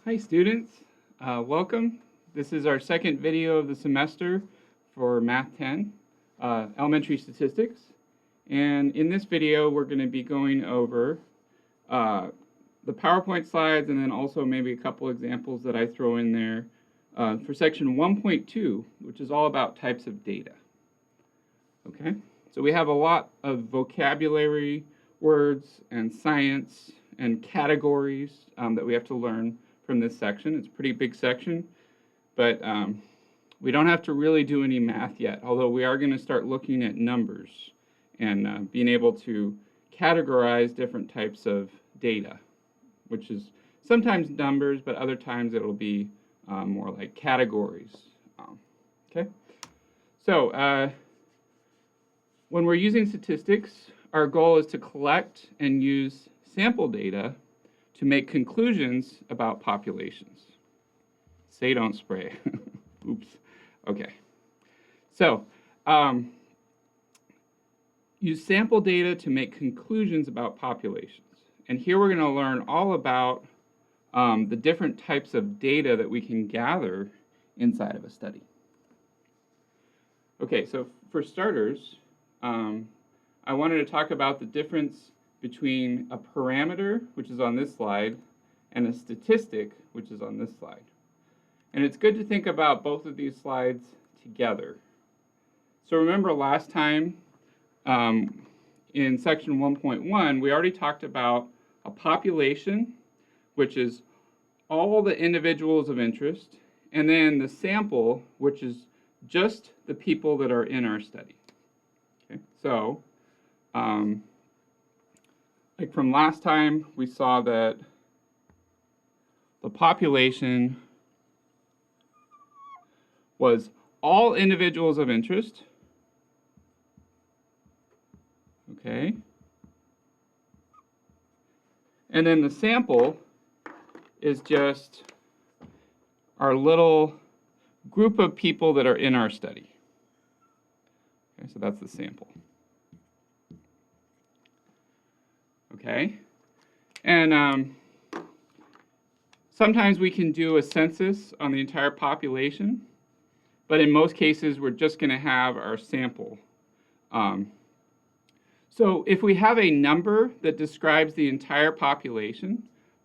Hi students, welcome. This is our second video of the semester for Math 10, Elementary Statistics. And in this video, we're going to be going over the PowerPoint slides and then also maybe a couple examples that I throw in there for section 1.2, which is all about types of data. Okay, so we have a lot of vocabulary, words, and science, and categories that we have to learn from this section. It's a pretty big section, but we don't have to really do any math yet, although we are going to start looking at numbers and being able to categorize different types of data, which is sometimes numbers, but other times it will be more like categories. Okay, so when we're using statistics, our goal is to collect and use sample data to make conclusions about populations. Say don't spray. Oops. Okay. So, use sample data to make conclusions about populations. And here we're going to learn all about the different types of data that we can gather inside of a study. Okay, so for starters, I wanted to talk about the difference between a parameter, which is on this slide, and a statistic, which is on this slide. And it's good to think about both of these slides together. So remember last time in section 1.1, we already talked about a population, which is all the individuals of interest, and then the sample, which is just the people that are in our study. Okay, so like from last time, we saw that the population was all individuals of interest. Okay. And then the sample is just our little group of people that are in our study. Okay, so that's the sample. Okay, and sometimes we can do a census on the entire population, but in most cases we're just going to have our sample. So if we have a number that describes the entire population,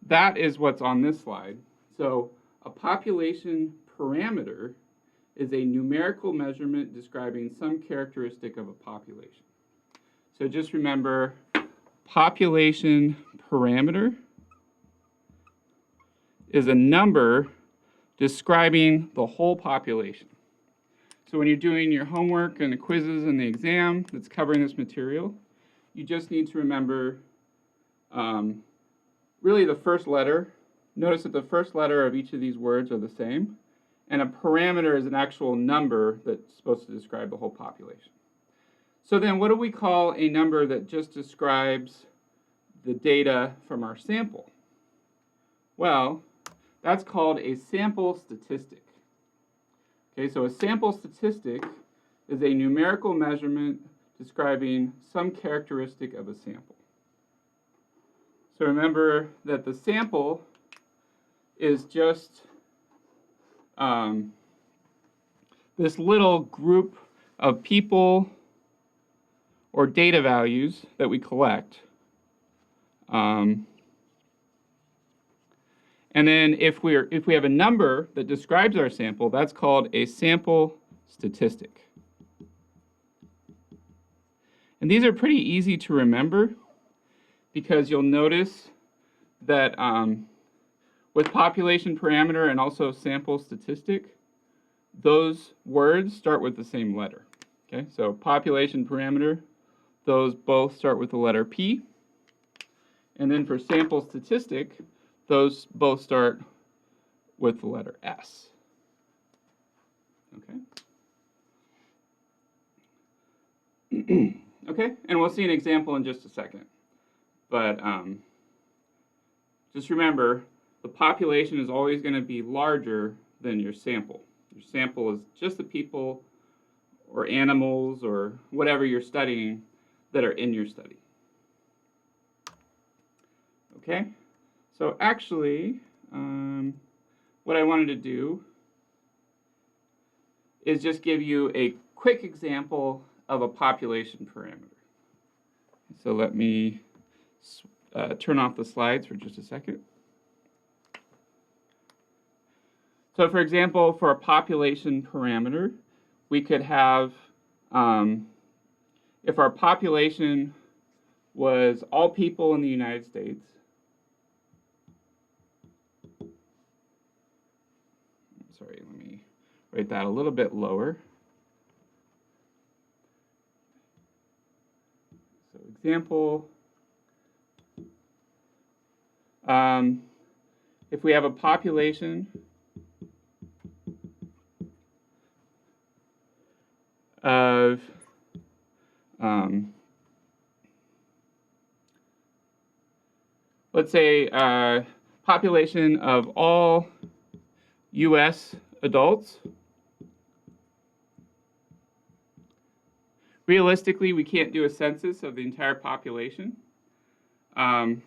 that is what's on this slide. So a population parameter is a numerical measurement describing some characteristic of a population. So just remember, population parameter is a number describing the whole population. So when you're doing your homework and the quizzes and the exam that's covering this material, you just need to remember really the first letter. Notice that the first letter of each of these words are the same, and a parameter is an actual number that's supposed to describe the whole population. So then what do we call a number that just describes the data from our sample? Well, that's called a sample statistic. Okay, so a sample statistic is a numerical measurement describing some characteristic of a sample. So remember that the sample is just this little group of people or data values that we collect. And then if we have a number that describes our sample, that's called a sample statistic. And these are pretty easy to remember because you'll notice that with population parameter and also sample statistic, those words start with the same letter. Okay, so population parameter, those both start with the letter P. And then for sample statistic, those both start with the letter S. Okay. Okay, and we'll see an example in just a second. But just remember, the population is always going to be larger than your sample. Your sample is just the people or animals or whatever you're studying that are in your study. Okay, so actually, what I wanted to do is just give you a quick example of a population parameter. So let me turn off the slides for just a second. So for example, for a population parameter, we could have, if our population was all people in the United States, sorry, let me write that a little bit lower. So example, if we have a population of let's say population of all U.S. adults. Realistically, we can't do a census of the entire population. So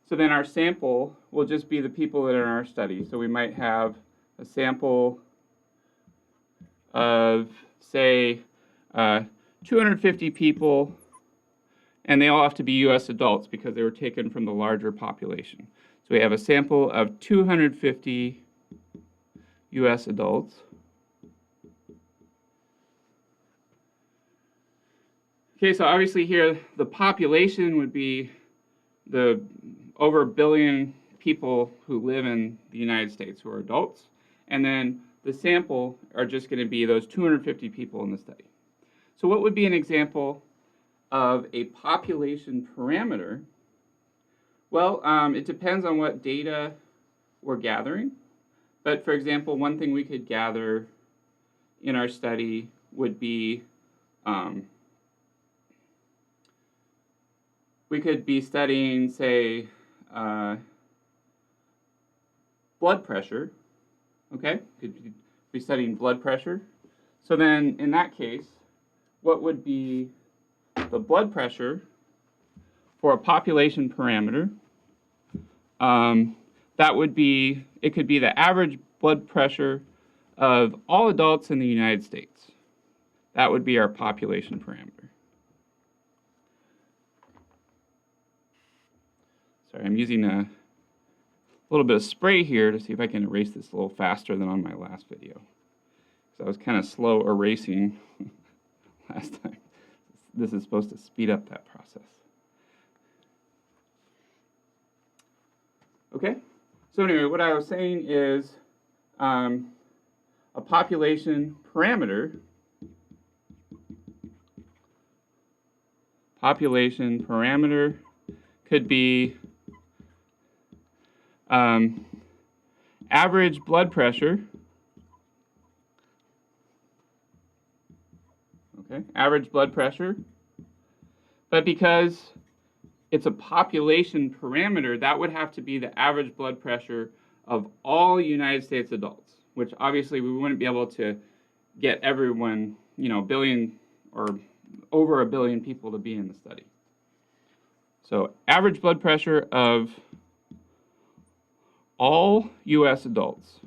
then our sample will just be the people that are in our study. So we might have a sample of, say, 250 people, and they all have to be U.S. adults because they were taken from the larger population. So we have a sample of 250 U.S. adults. Okay, so obviously here the population would be the over a billion people who live in the United States who are adults, and then the sample are just going to be those 250 people in the study. So what would be an example of a population parameter? Well, it depends on what data we're gathering. But for example, one thing we could gather in our study would be we could be studying, say, blood pressure. Okay, could be studying blood pressure. So then, in that case, what would be the blood pressure for a population parameter? That would be, it could be the average blood pressure of all adults in the United States. That would be our population parameter. Sorry, I'm using a little bit of spray here to see if I can erase this a little faster than on my last video. So I was kind of slow erasing last time. This is supposed to speed up that process. Okay, so anyway, what I was saying is a population parameter could be average blood pressure. Okay, average blood pressure. But because it's a population parameter, that would have to be the average blood pressure of all United States adults, which obviously we wouldn't be able to get everyone, a billion or over a billion people to be in the study. So average blood pressure of all U.S. adults.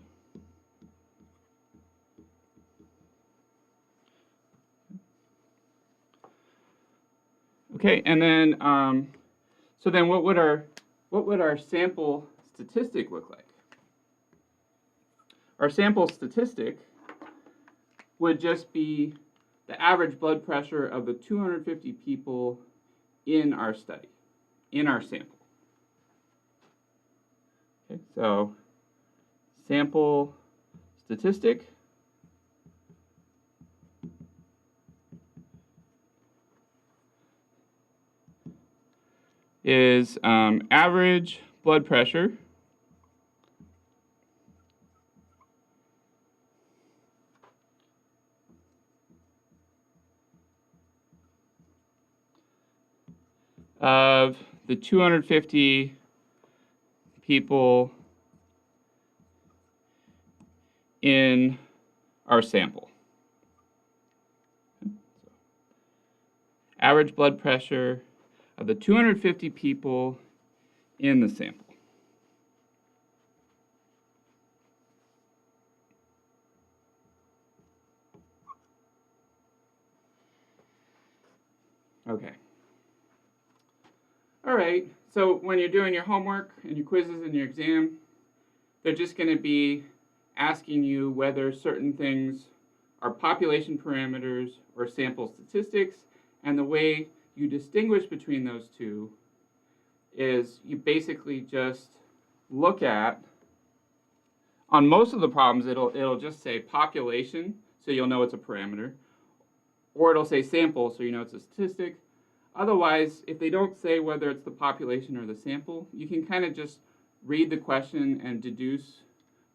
Okay, and then so then what would our sample statistic look like? Our sample statistic would just be the average blood pressure of the 250 people in our study, in our sample. Okay, so sample statistic is average blood pressure of the 250 people in our sample. Average blood pressure of the 250 people in the sample. Okay. All right, so when you're doing your homework and your quizzes and your exam, they're just going to be asking you whether certain things are population parameters or sample statistics, and the way you distinguish between those two is you basically just look at, on most of the problems, it'll just say population, so you'll know it's a parameter, or it'll say sample, so you know it's a statistic. Otherwise, if they don't say whether it's the population or the sample, you can kind of just read the question and deduce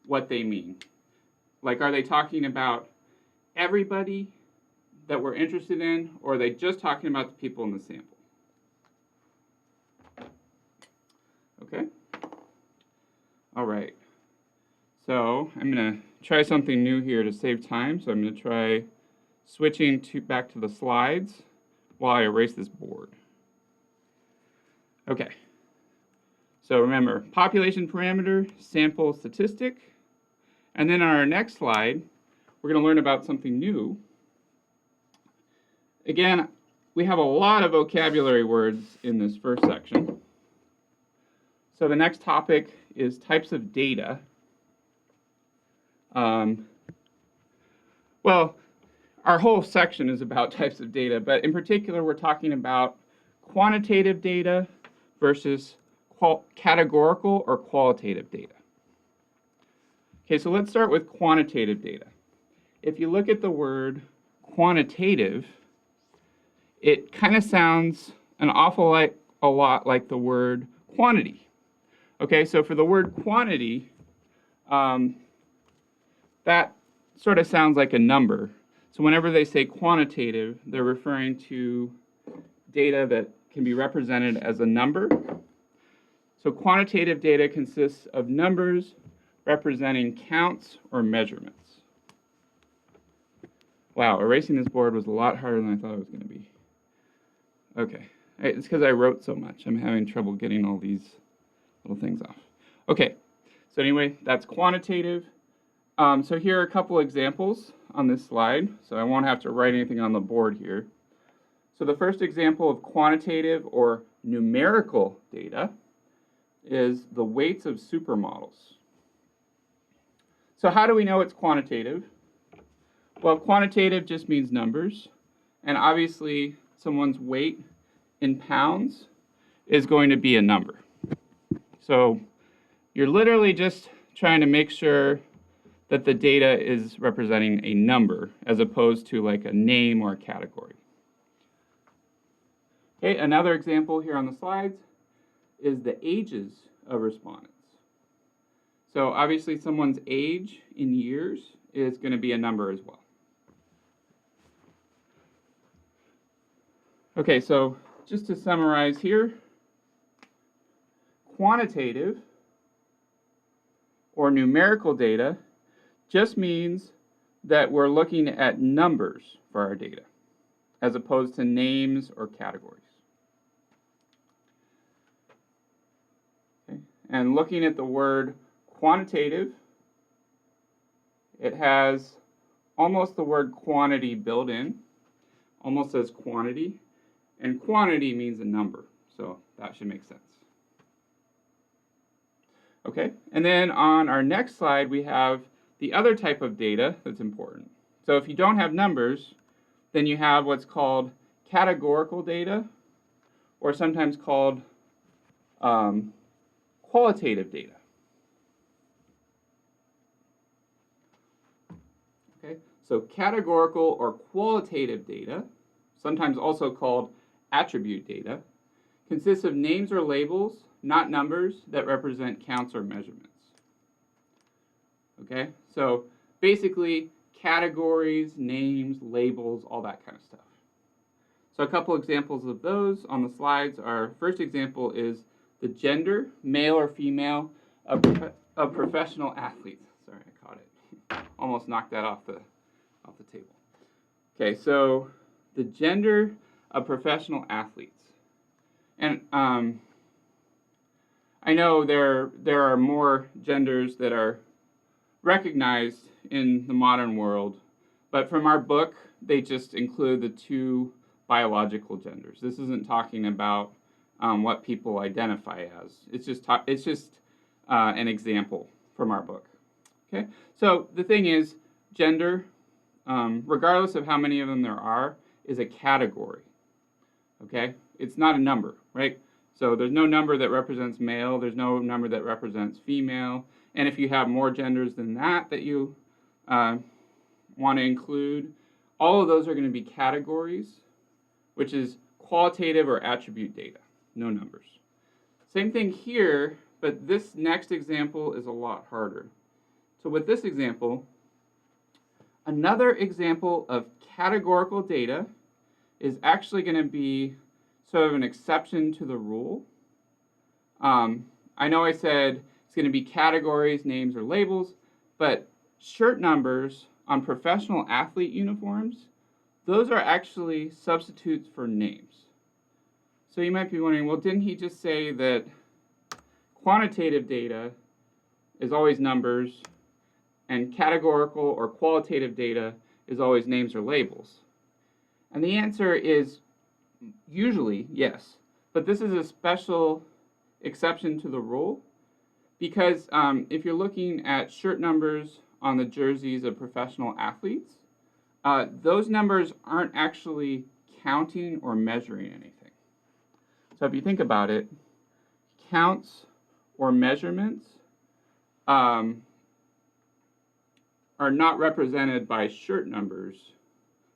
what they mean. Like, are they talking about everybody that we're interested in, or are they just talking about the people in the sample? Okay? All right. So I'm going to try something new here to save time. So I'm going to try switching back to the slides while I erase this board. Okay. So remember, population parameter, sample statistic. And then on our next slide, we're going to learn about something new. Again, we have a lot of vocabulary words in this first section. So the next topic is types of data. Well, our whole section is about types of data, but in particular, we're talking about quantitative data versus categorical or qualitative data. Okay, so let's start with quantitative data. If you look at the word quantitative, it kind of sounds an awful lot like the word quantity. Okay, so for the word quantity, that sort of sounds like a number. So whenever they say quantitative, they're referring to data that can be represented as a number. So quantitative data consists of numbers representing counts or measurements. Wow, erasing this board was a lot harder than I thought it was going to be. Okay, it's because I wrote so much. I'm having trouble getting all these little things off. Okay, so anyway, that's quantitative. So here are a couple examples on this slide, so I won't have to write anything on the board here. So the first example of quantitative or numerical data is the weights of supermodels. So how do we know it's quantitative? Well, quantitative just means numbers, and obviously someone's weight in pounds is going to be a number. So you're literally just trying to make sure that the data is representing a number as opposed to like a name or a category. Okay, another example here on the slides is the ages of respondents. So obviously someone's age in years is going to be a number as well. Okay, so just to summarize here, quantitative or numerical data just means that we're looking at numbers for our data, as opposed to names or categories. Okay. And looking at the word quantitative, it has almost the word quantity built in, almost as quantity, and quantity means a number, so that should make sense. Okay, and then on our next slide, we have the other type of data that's important. So if you don't have numbers, then you have what's called categorical data, or sometimes called qualitative data. Okay, so categorical or qualitative data, sometimes also called attribute data, consists of names or labels, not numbers, that represent counts or measurements. Okay, so basically categories, names, labels, all that kind of stuff. So a couple examples of those on the slides are, first example is the gender, male or female, of professional athletes. Sorry, I caught it. Almost knocked that off the table. Okay, so the gender of professional athletes. And I know there are more genders that are recognized in the modern world, but from our book, they just include the two biological genders. This isn't talking about what people identify as. It's just an example from our book. Okay, so the thing is, gender, regardless of how many of them there are, is a category. Okay, it's not a number, right? So there's no number that represents male. There's no number that represents female. And if you have more genders than that you want to include, all of those are going to be categories, which is qualitative or attribute data, no numbers. Same thing here, but this next example is a lot harder. So with this example, another example of categorical data is actually going to be sort of an exception to the rule. I know I said it's going to be categories, names, or labels, but shirt numbers on professional athlete uniforms, those are actually substitutes for names. So you might be wondering, well, didn't he just say that quantitative data is always numbers and categorical or qualitative data is always names or labels? And the answer is usually yes, but this is a special exception to the rule because if you're looking at shirt numbers on the jerseys of professional athletes, those numbers aren't actually counting or measuring anything. So if you think about it, counts or measurements are not represented by shirt numbers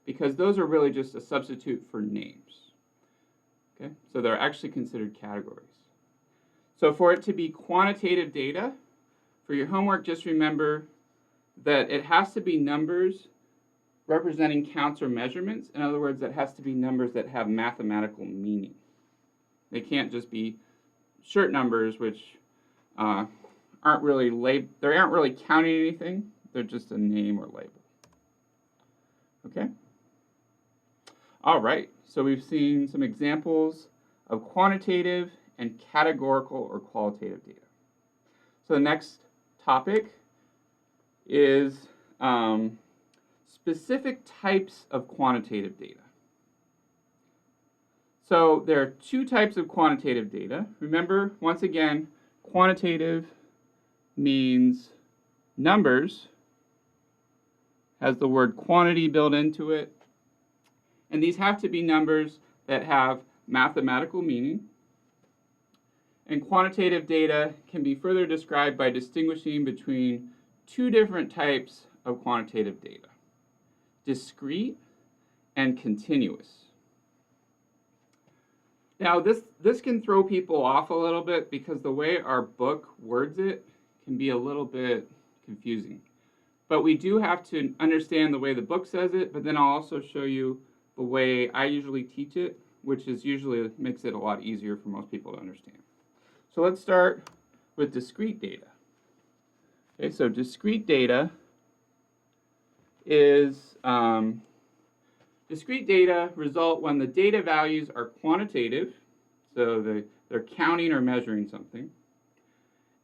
because those are really just a substitute for names. Okay, so they're actually considered categories. So for it to be quantitative data, for your homework, just remember that it has to be numbers representing counts or measurements. In other words, it has to be numbers that have mathematical meaning. They can't just be shirt numbers, which aren't really counting anything. They're just a name or label. Okay? All right, so we've seen some examples of quantitative and categorical or qualitative data. So the next topic is specific types of quantitative data. So there are two types of quantitative data. Remember, once again, quantitative means numbers, has the word quantity built into it. And these have to be numbers that have mathematical meaning. And quantitative data can be further described by distinguishing between two different types of quantitative data: discrete and continuous. Now this can throw people off a little bit because the way our book words it can be a little bit confusing. But we do have to understand the way the book says it, but then I'll also show you the way I usually teach it, which is usually makes it a lot easier for most people to understand. So let's start with discrete data. Okay, so discrete data is discrete data result when the data values are quantitative, so they're counting or measuring something,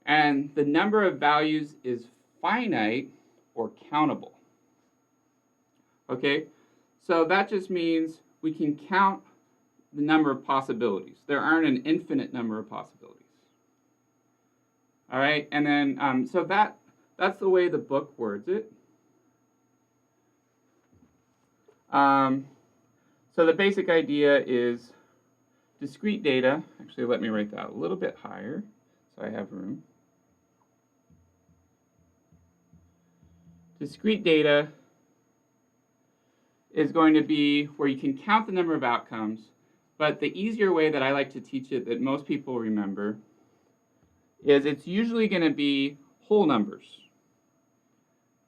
and the number of values is finite or countable. Okay, so that just means we can count the number of possibilities. There aren't an infinite number of possibilities. All right, and then so that's the way the book words it. So the basic idea is discrete data. Actually, let me write that a little bit higher so I have room. Discrete data is going to be where you can count the number of outcomes, but the easier way that I like to teach it that most people remember is it's usually going to be whole numbers.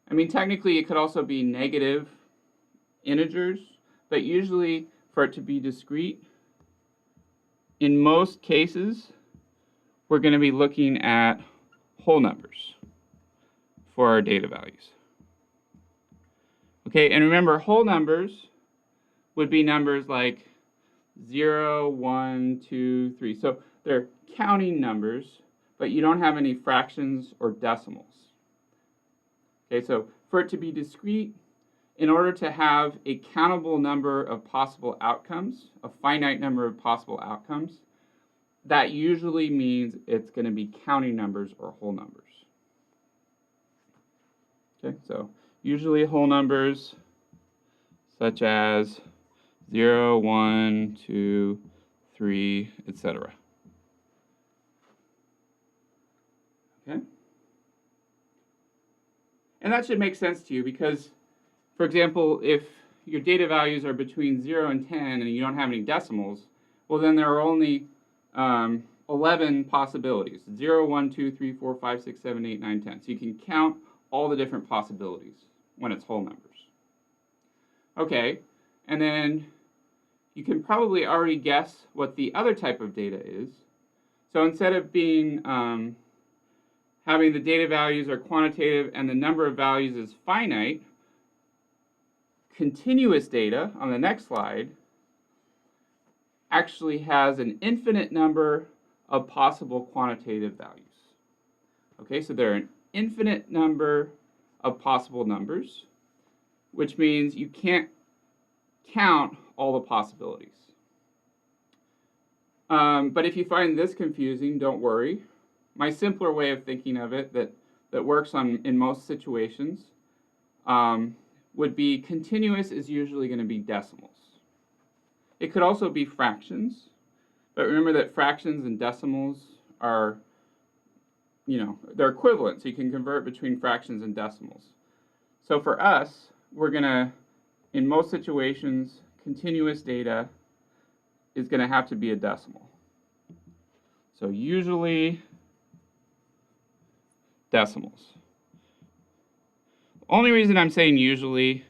I mean, technically it could also be negative integers, but usually for it to be discrete, in most cases, we're going to be looking at whole numbers for our data values. Okay, and remember, whole numbers would be numbers like 0, 1, 2, 3. So they're counting numbers, but you don't have any fractions or decimals. Okay, so for it to be discrete, in order to have a countable number of possible outcomes, a finite number of possible outcomes, that usually means it's going to be counting numbers or whole numbers. Okay, so usually whole numbers such as 0, 1, 2, 3, etc. Okay? And that should make sense to you because, for example, if your data values are between 0 and 10 and you don't have any decimals, well, then there are only 11 possibilities. 0, 1, 2, 3, 4, 5, 6, 7, 8, 9, 10. So you can count all the different possibilities when it's whole numbers. Okay, and then you can probably already guess what the other type of data is. So instead of being having the data values are quantitative and the number of values is finite, continuous data on the next slide actually has an infinite number of possible quantitative values. Okay, so there are an infinite number of possible numbers, which means you can't count all the possibilities. But if you find this confusing, don't worry. My simpler way of thinking of it that works in most situations would be continuous is usually going to be decimals. It could also be fractions, but remember that fractions and decimals are, they're equivalent, so you can convert between fractions and decimals. So for us, we're going to, in most situations, continuous data is going to have to be a decimal. So usually decimals. The only reason I'm saying usually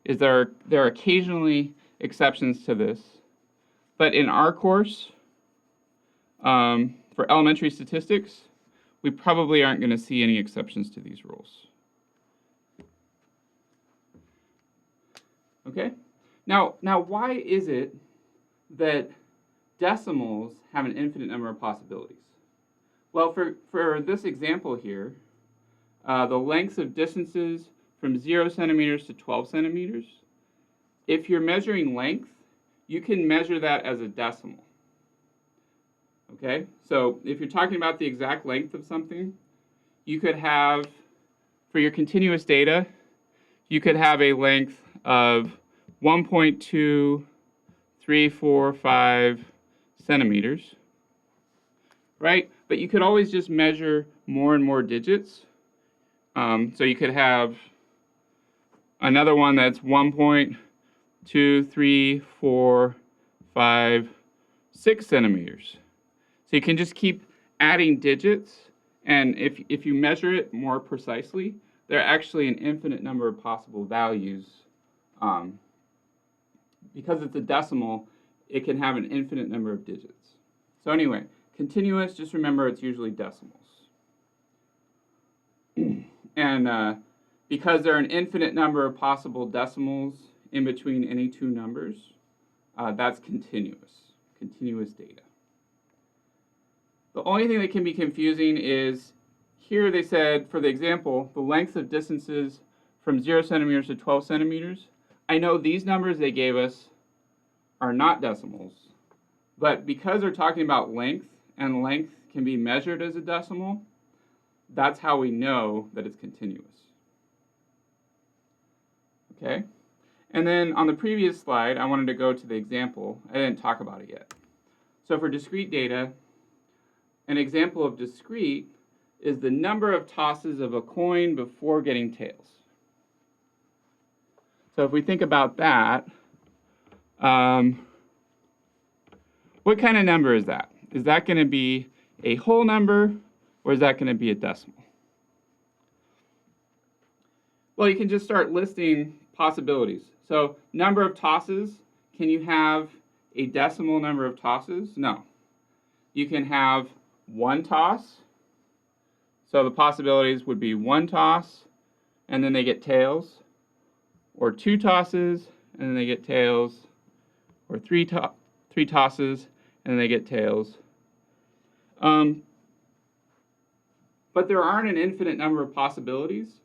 is there are occasionally exceptions to this. But in our course, for elementary statistics, we probably aren't going to see any exceptions to these rules. Okay? Now why is it that decimals have an infinite number of possibilities? Well, for this example here, the lengths of distances from 0 centimeters to 12 centimeters, if you're measuring length, you can measure that as a decimal. Okay? So if you're talking about the exact length of something, you could have, for your continuous data, you could have a length of 1.2345 centimeters, right? But you could always just measure more and more digits. So you could have another one that's 1.2345 centimeters. So you can just keep adding digits, and if you measure it more precisely, there are actually an infinite number of possible values. Because it's a decimal, it can have an infinite number of digits. So anyway, continuous, just remember it's usually decimals. And because there are an infinite number of possible decimals in between any two numbers, that's continuous data. The only thing that can be confusing is here they said, for the example, the length of distances from 0 centimeters to 12 centimeters. I know these numbers they gave us are not decimals, but because they're talking about length, and length can be measured as a decimal, that's how we know that it's continuous. Okay? And then on the previous slide, I wanted to go to the example. I didn't talk about it yet. So for discrete data, an example of discrete is the number of tosses of a coin before getting tails. So if we think about that, what kind of number is that? Is that going to be a whole number, or is that going to be a decimal? Well, you can just start listing possibilities. So number of tosses, can you have a decimal number of tosses? No. You can have one toss. So the possibilities would be one toss, and then they get tails, or two tosses, and then they get tails, or three tosses, and then they get tails. But there aren't an infinite number of possibilities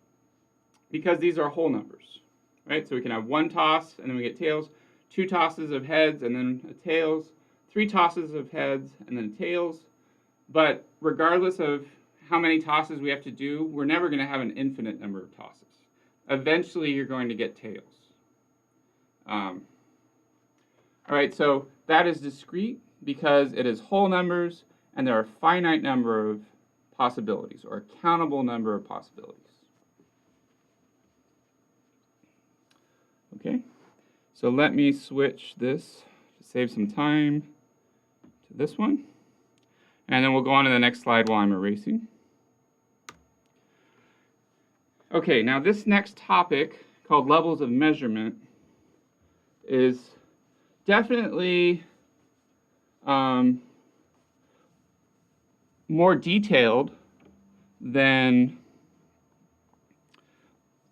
because these are whole numbers, right? So we can have one toss, and then we get tails, two tosses of heads, and then a tails, three tosses of heads, and then tails. But regardless of how many tosses we have to do, we're never going to have an infinite number of tosses. Eventually, you're going to get tails. All right, so that is discrete because it is whole numbers, and there are a finite number of possibilities, or a countable number of possibilities. Okay, so let me switch this to save some time to this one. And then we'll go on to the next slide while I'm erasing. Okay, now this next topic, called levels of measurement, is definitely more detailed than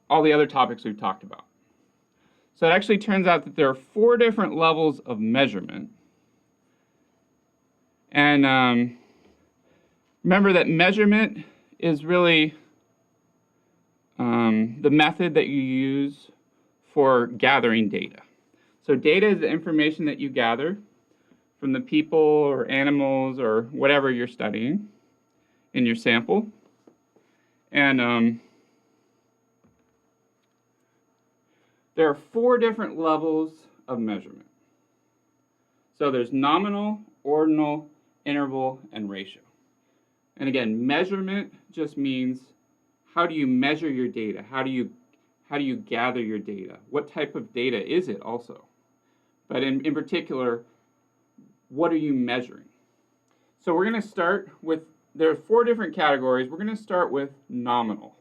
all the other topics we've talked about. So it actually turns out that there are 4 different levels of measurement. And remember that measurement is really the method that you use for gathering data. So data is the information that you gather from the people or animals or whatever you're studying in your sample. And there are 4 different levels of measurement. So there's nominal, ordinal, interval, and ratio. And again, measurement just means how do you measure your data? How do you gather your data? What type of data is it also? But in particular, what are you measuring? So we're going to start with, there are 4 different categories. We're going to start with nominal.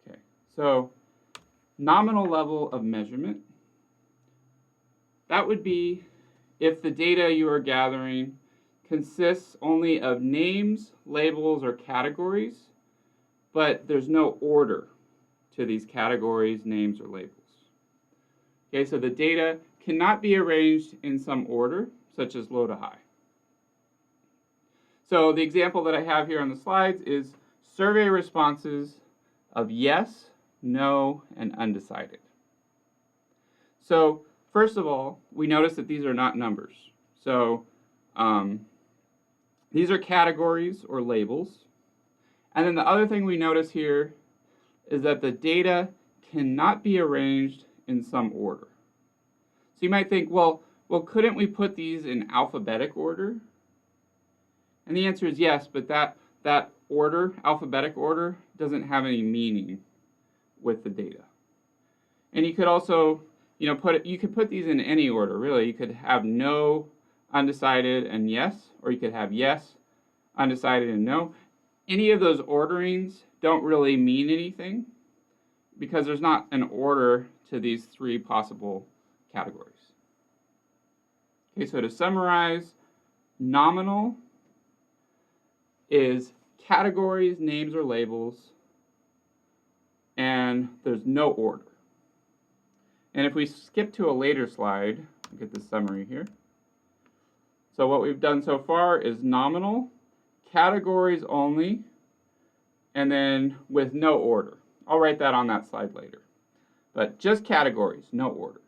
Okay, so nominal level of measurement, that would be if the data you are gathering consists only of names, labels, or categories, but there's no order to these categories, names, or labels. Okay, so the data cannot be arranged in some order, such as low to high. So the example that I have here on the slides is survey responses of yes, no, and undecided. So first of all, we notice that these are not numbers. So these are categories or labels. And then the other thing we notice here is that the data cannot be arranged in some order. So you might think, well, couldn't we put these in alphabetic order? And the answer is yes, but that order, alphabetic order, doesn't have any meaning with the data. And you could also, you could put these in any order, really. You could have no, undecided, and yes, or you could have yes, undecided, and no. Any of those orderings don't really mean anything because there's not an order to these 3 possible categories. Okay, so to summarize, nominal is categories, names, or labels, and there's no order. And if we skip to a later slide, we'll get the summary here. So what we've done so far is nominal, categories only, and then with no order. I'll write that on that slide later. But just categories, no order.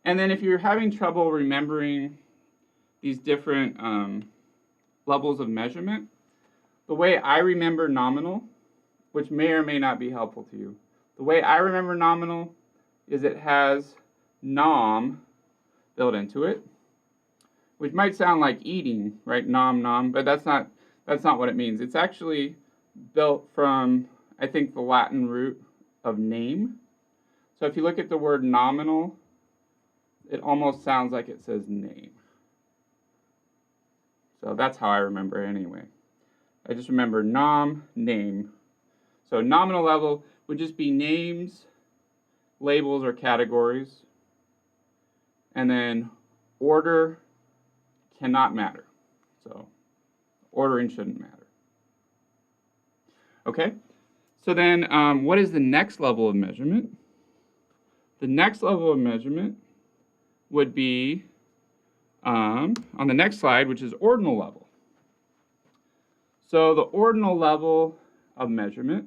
And then if you're having trouble remembering these different levels of measurement, the way I remember nominal, which may or may not be helpful to you, the way I remember nominal is it has nom built into it, which might sound like eating, right? Nom, but that's not what it means. It's actually built from, I think, the Latin root of name. So if you look at the word nominal, it almost sounds like it says name. So that's how I remember it anyway. I just remember nom, name. So nominal level would just be names, labels, or categories. And then order cannot matter. So ordering shouldn't matter. Okay, so then what is the next level of measurement? The next level of measurement would be on the next slide, which is ordinal level. So the ordinal level of measurement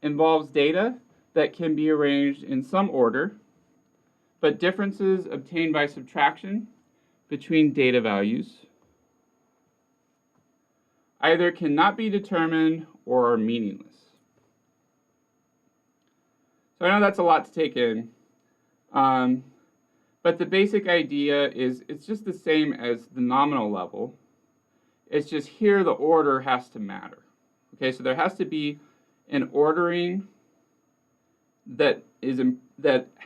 involves data that can be arranged in some order, but differences obtained by subtraction between data values either cannot be determined or are meaningless. So I know that's a lot to take in, but the basic idea is it's just the same as the nominal level. It's just here the order has to matter. Okay, so there has to be an ordering that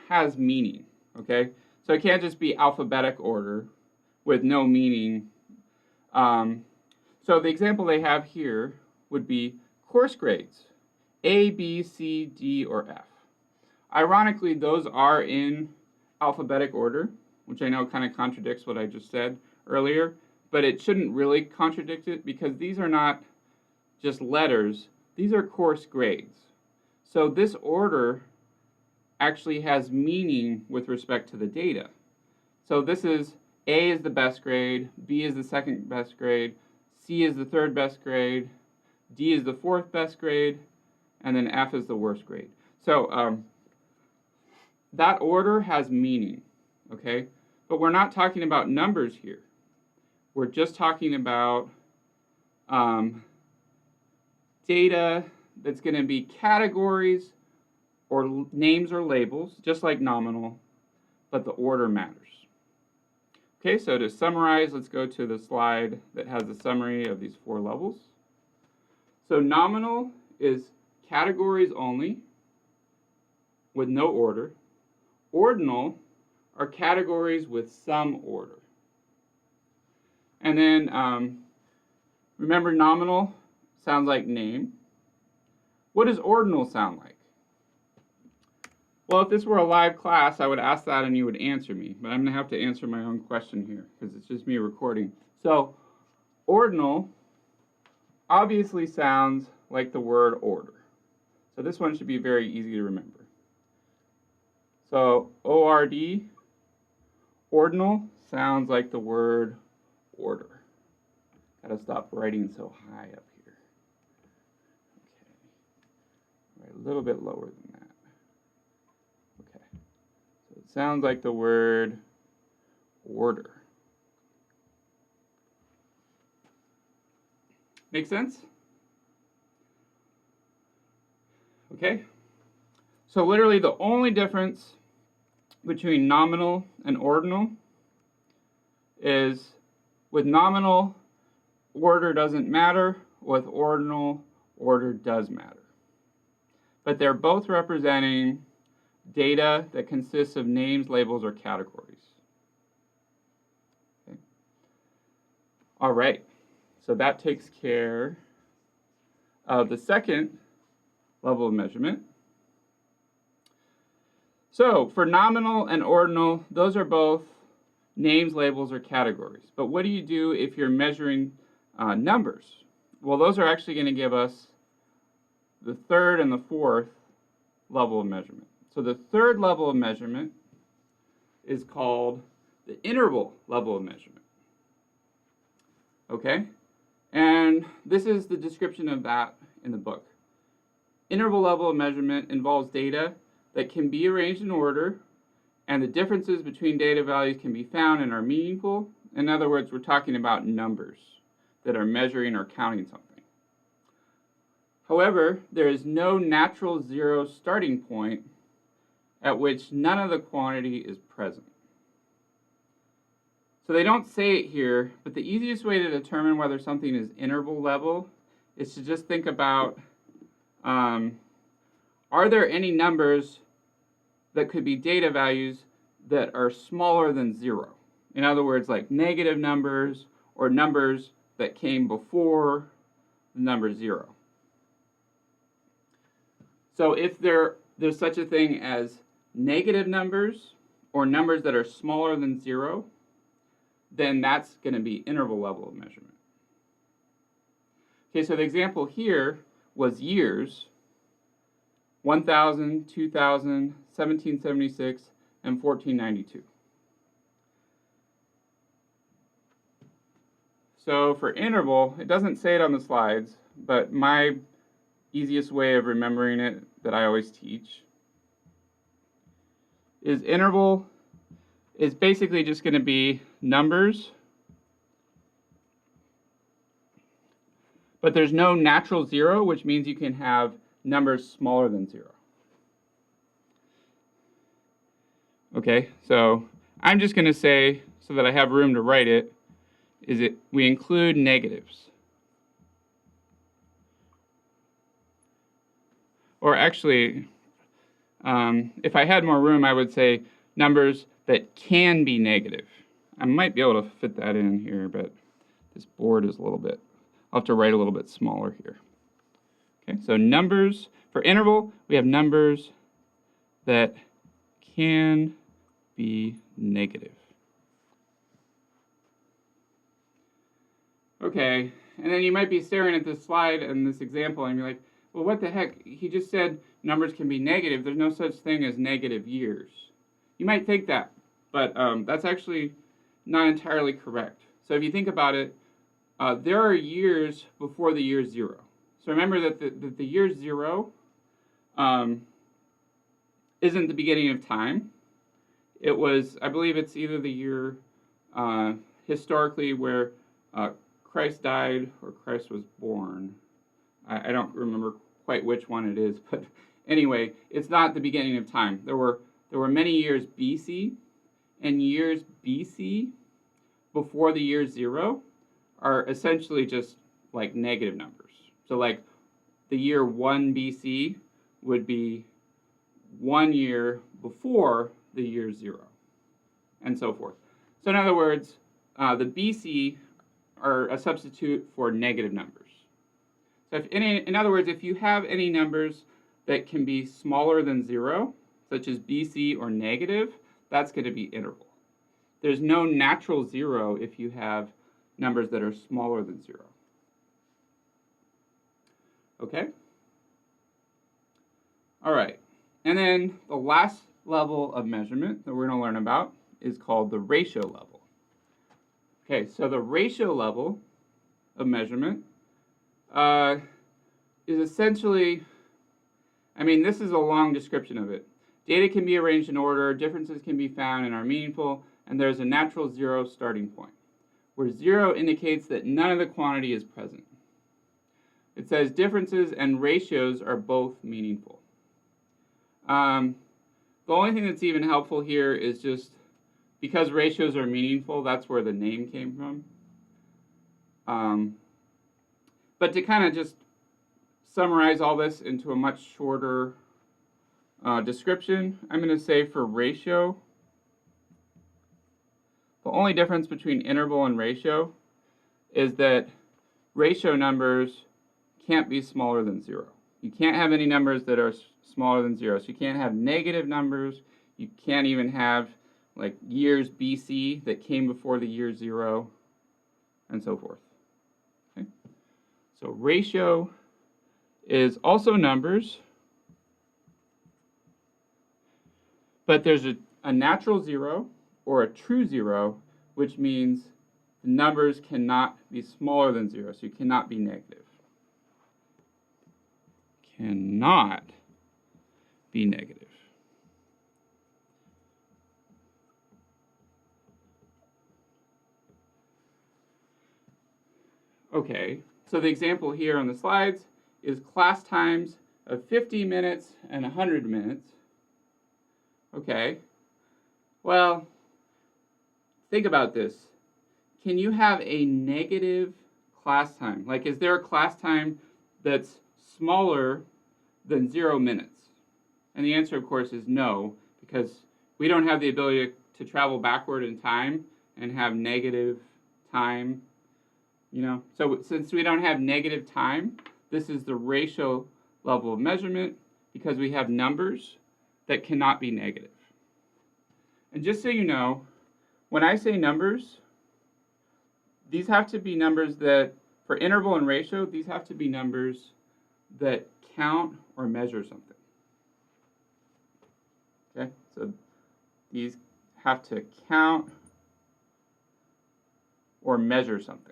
has meaning. Okay, so it can't just be alphabetic order with no meaning. So the example they have here would be course grades, A, B, C, D, or F. Ironically, those are in alphabetic order, which I know kind of contradicts what I just said earlier, but it shouldn't really contradict it because these are not just letters, these are course grades. So this order actually has meaning with respect to the data. So this is A is the best grade, B is the second best grade, C is the third best grade, D is the fourth best grade, and then F is the worst grade. So that order has meaning, okay? But we're not talking about numbers here. We're just talking about data that's going to be categories or names or labels, just like nominal, but the order matters. Okay, so to summarize, let's go to the slide that has a summary of these 4 levels. So nominal is categories only with no order. Ordinal are categories with some order. And then remember, nominal sounds like name. What does ordinal sound like? Well, if this were a live class, I would ask that and you would answer me. But I'm going to have to answer my own question here because it's just me recording. So ordinal obviously sounds like the word order. So this one should be very easy to remember. So ORD, ordinal, sounds like the word order. Gotta stop writing so high up here. Okay, right, a little bit lower than that. Okay, so it sounds like the word order. Make sense? Okay, so literally the only difference between nominal and ordinal is with nominal, order doesn't matter. With ordinal, order does matter. But they're both representing data that consists of names, labels, or categories. Okay. All right, so that takes care of the second level of measurement. So for nominal and ordinal, those are both names, labels, or categories. But what do you do if you're measuring numbers? Well, those are actually going to give us the third and the fourth level of measurement. So the third level of measurement is called the interval level of measurement. Okay? And this is the description of that in the book. Interval level of measurement involves data that can be arranged in order, and the differences between data values can be found and are meaningful. In other words, we're talking about numbers that are measuring or counting something. However, there is no natural zero starting point at which none of the quantity is present. So they don't say it here, but the easiest way to determine whether something is interval level is to just think about, are there any numbers that could be data values that are smaller than 0? In other words, like negative numbers or numbers that came before the number 0. So if there's such a thing as negative numbers or numbers that are smaller than 0, then that's going to be interval level of measurement. Okay, so the example here was years, 1000, 2000, 1776, and 1492. So for interval, it doesn't say it on the slides, but my easiest way of remembering it that I always teach is interval is basically just going to be numbers, but there's no natural zero, which means you can have numbers smaller than 0. Okay, so I'm just going to say, so that I have room to write it, we include negatives. Or actually, if I had more room, I would say numbers that can be negative. I might be able to fit that in here, but this board is a little bit, I'll have to write a little bit smaller here. Okay, so numbers, for interval, we have numbers that can be negative. Okay, and then you might be staring at this slide and this example and you're like, well, what the heck? He just said numbers can be negative. There's no such thing as negative years. You might think that, but that's actually not entirely correct. So if you think about it, there are years before the year 0. So remember that the year 0 isn't the beginning of time. It was, I believe it's either the year historically where Christ died or Christ was born. I don't remember quite which one it is, but anyway, it's not the beginning of time. There were many years BC, and years BC before the year 0 are essentially just like negative numbers. So like the year 1 BC would be 1 year before the year 0, and so forth. So in other words, the BC are a substitute for negative numbers. So in other words, if you have any numbers that can be smaller than 0, such as BC or negative, that's going to be interval. There's no natural 0 if you have numbers that are smaller than 0. Okay? All right. And then the last level of measurement that we're going to learn about is called the ratio level. Okay, so the ratio level of measurement is essentially, this is a long description of it. Data can be arranged in order, differences can be found and are meaningful, and there's a natural 0 starting point, where 0 indicates that none of the quantity is present. It says differences and ratios are both meaningful. The only thing that's even helpful here is just because ratios are meaningful, that's where the name came from. But to kind of just summarize all this into a much shorter description, I'm going to say for ratio, the only difference between interval and ratio is that ratio numbers can't be smaller than 0. You can't have any numbers that are smaller than 0. So you can't have negative numbers. You can't even have like years BC that came before the year 0, and so forth. Okay? So ratio is also numbers, but there's a natural 0 or a true 0, which means the numbers cannot be smaller than 0, so you cannot be negative. Cannot be negative. Okay, so the example here on the slides is class times of 50 minutes and 100 minutes. Okay, well, think about this. Can you have a negative class time? Like, is there a class time that's smaller than 0 minutes? And the answer, of course, is no, because we don't have the ability to travel backward in time and have negative time. So since we don't have negative time, this is the ratio level of measurement because we have numbers that cannot be negative. And just so you know, when I say numbers, these have to be numbers that, for interval and ratio, these have to be numbers that count or measure something. Okay, so these have to count or measure something.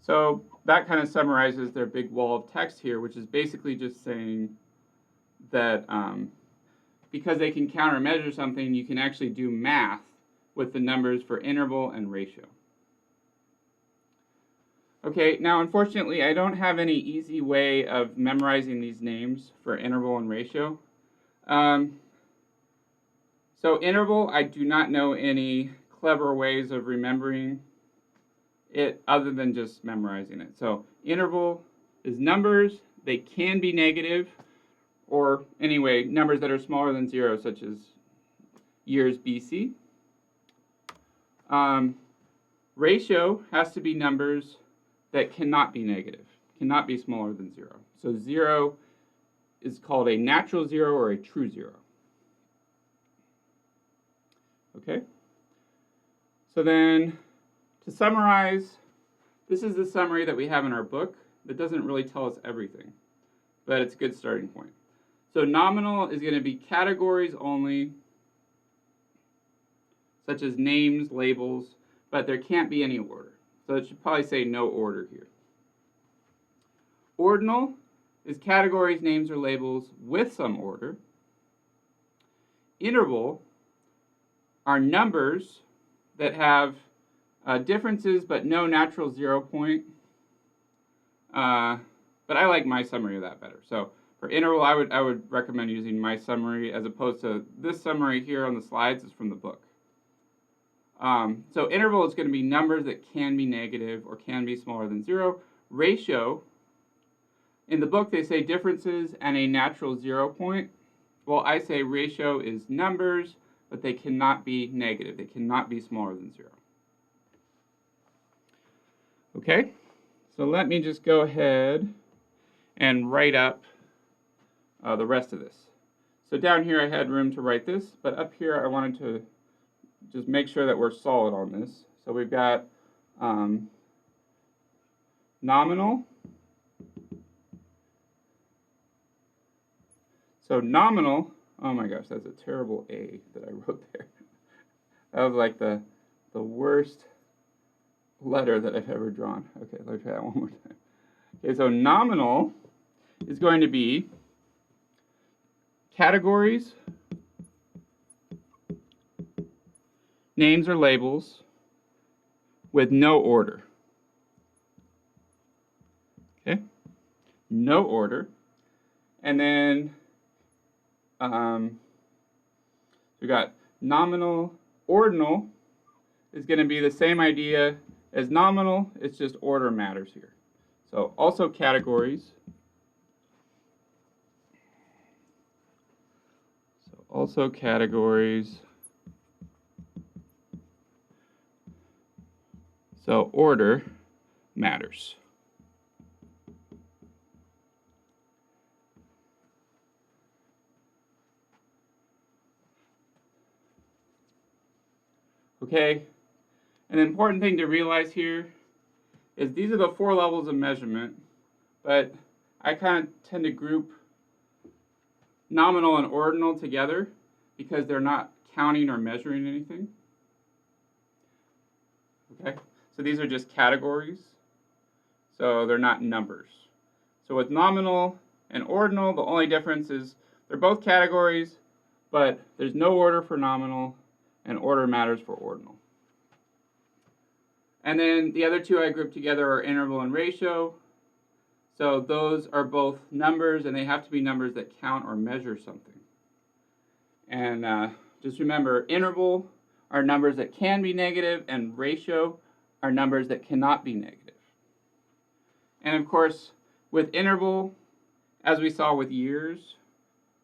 So that kind of summarizes their big wall of text here, which is basically just saying that because they can count or measure something, you can actually do math with the numbers for interval and ratio. Okay, now unfortunately I don't have any easy way of memorizing these names for interval and ratio. So interval, I do not know any clever ways of remembering it other than just memorizing it. So interval is numbers, they can be negative, or anyway, numbers that are smaller than 0, such as years BC. Ratio has to be numbers that cannot be negative, cannot be smaller than 0. So 0 is called a natural 0 or a true 0. Okay? So then, to summarize, this is the summary that we have in our book. That doesn't really tell us everything, but it's a good starting point. So nominal is going to be categories only, such as names, labels, but there can't be any order. So it should probably say no order here. Ordinal is categories, names, or labels with some order. Interval are numbers that have differences but no natural 0 point. But I like my summary of that better. So for interval, I would recommend using my summary as opposed to this summary here on the slides is from the book. So interval is going to be numbers that can be negative or can be smaller than 0. Ratio, in the book they say differences and a natural 0 point. Well, I say ratio is numbers, but they cannot be negative. They cannot be smaller than 0. Okay, so let me just go ahead and write up the rest of this. So down here I had room to write this, but up here I wanted to just make sure that we're solid on this. So we've got nominal. So nominal, oh my gosh, that's a terrible A that I wrote there. That was like the worst letter that I've ever drawn. Okay, let me try that one more time. Okay, so nominal is going to be categories, names or labels with no order. Okay, no order. And then we got nominal. Ordinal is going to be the same idea as nominal, it's just order matters here. So also categories. So also categories. So order matters. Okay, an important thing to realize here is these are the 4 levels of measurement, but I kind of tend to group nominal and ordinal together because they're not counting or measuring anything. Okay, so these are just categories, so they're not numbers. So with nominal and ordinal, the only difference is they're both categories, but there's no order for nominal, and order matters for ordinal. And then the other 2 I grouped together are interval and ratio. So those are both numbers, and they have to be numbers that count or measure something. And just remember, interval are numbers that can be negative, and ratio are numbers that cannot be negative. And of course, with interval, as we saw with years,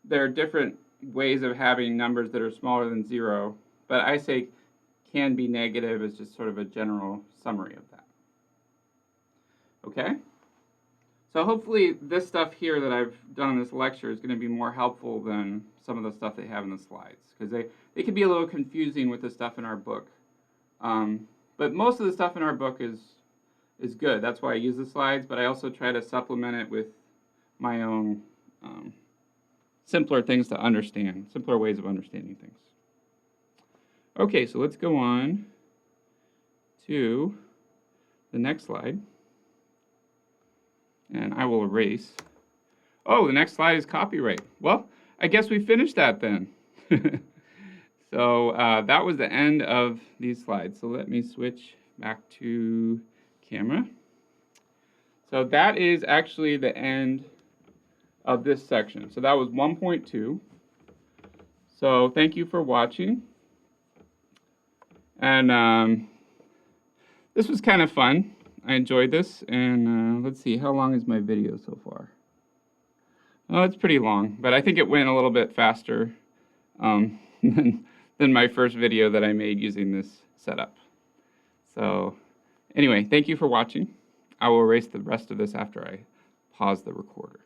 there are different ways of having numbers that are smaller than 0. But I say can be negative as just sort of a general summary of that. Okay? So hopefully this stuff here that I've done in this lecture is going to be more helpful than some of the stuff they have in the slides, because they can be a little confusing with the stuff in our book. But most of the stuff in our book is good. That's why I use the slides, but I also try to supplement it with my own simpler things to understand, simpler ways of understanding things. Okay, so let's go on to the next slide. And I will erase. Oh, the next slide is copyright. Well, I guess we finished that then. So that was the end of these slides. So let me switch back to camera. So that is actually the end of this section. So that was 1.2. So thank you for watching. And this was kind of fun. I enjoyed this. And let's see, how long is my video so far? Oh, it's pretty long, but I think it went a little bit faster than my first video that I made using this setup. So anyway, thank you for watching. I will erase the rest of this after I pause the recorder.